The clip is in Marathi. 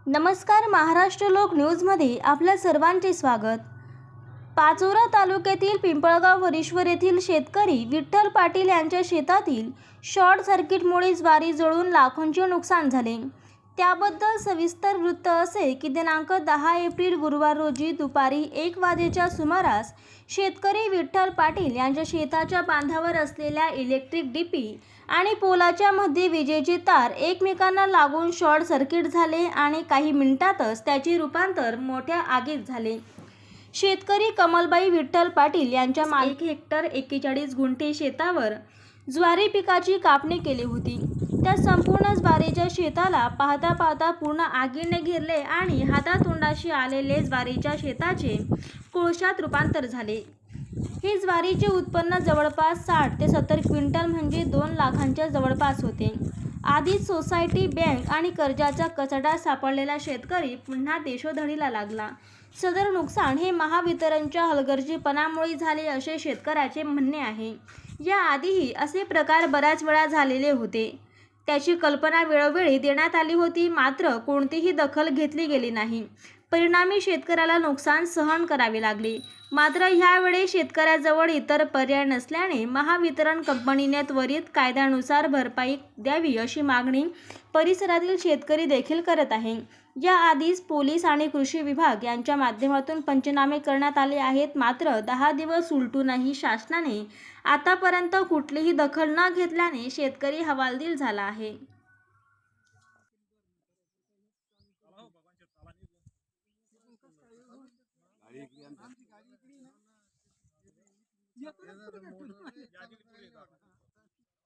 नमस्कार, महाराष्ट्र लोक न्यूजमध्ये आपल्या सर्वांचे स्वागत। पाचोरा तालुक्यातील पिंपळगाव वरीश्वर येथील शेतकरी विठ्ठल पाटील यांच्या शेतातील शॉर्ट सर्किटमुळे ज्वारी जळून लाखोंचे नुकसान झाले। त्याबद्दल सविस्तर वृत्त असे की दिनांक 10 एप्रिल गुरुवार रोजी दुपारी 1 वाजेच्या सुमारास शेतकरी विठ्ठल पाटील यांच्या शेताच्या बांधावर असलेल्या इलेक्ट्रिक डीपी आणि पोलाच्या मध्ये विजेची तार एकमेकांना लागून शॉर्ट सर्किट झाले आणि काही मिनिटातच त्याचे रूपांतर मोठ्या आगीत झाले। शेतकरी कमलबाई विठ्ठल पाटील यांच्या 1 हेक्टर 41 गुंठे शेतावर ज्वारी पिकाची कापणी केली होती। त्या संपूर्ण ज्वारीच्या शेताला पाहता पाहता पूर्ण आगीने घेरले आणि हातातोंडाशी आलेले ज्वारीच्या शेताचे कोळशात रूपांतर झाले। हे ज्वारीचे उत्पन्न जवळपास 60 ते 70 क्विंटल म्हणजे 2 लाखांच्या जवळपास होते। आधीच सोसायटी, बँक आणि कर्जाचा कचडा सापडलेला शेतकरी पुन्हा देशोधडीला लागला। सदर नुकसान हे महावितरणच्या हलगर्जीपणामुळे झाले असे शेतकऱ्याचे म्हणणे आहे। या आधीही असे प्रकार बऱ्याच वेळा झालेले होते। त्याची कल्पना वेळोवेळी देण्यात आली होती, मात्र कोणतीही दखल घेतली गेली नाही। परिणामी शेतकऱ्याला नुकसान सहन करावे लागले। मात्र ह्यावेळी शेतकऱ्याजवळ इतर पर्याय नसल्याने महावितरण कंपनीने त्वरित कायद्यानुसार भरपाई द्यावी अशी मागणी परिसरातील शेतकरी देखील करत आहे। या आधीच पोलीस आणि कृषी विभाग यांच्या माध्यमातून पंचनामे करण्यात आले आहेत, मात्र 10 दिवस उलटूनही शासनाने आतापर्यंत कुठलीही दखल न घेतल्याने शेतकरी हवालदिल झाला आहे।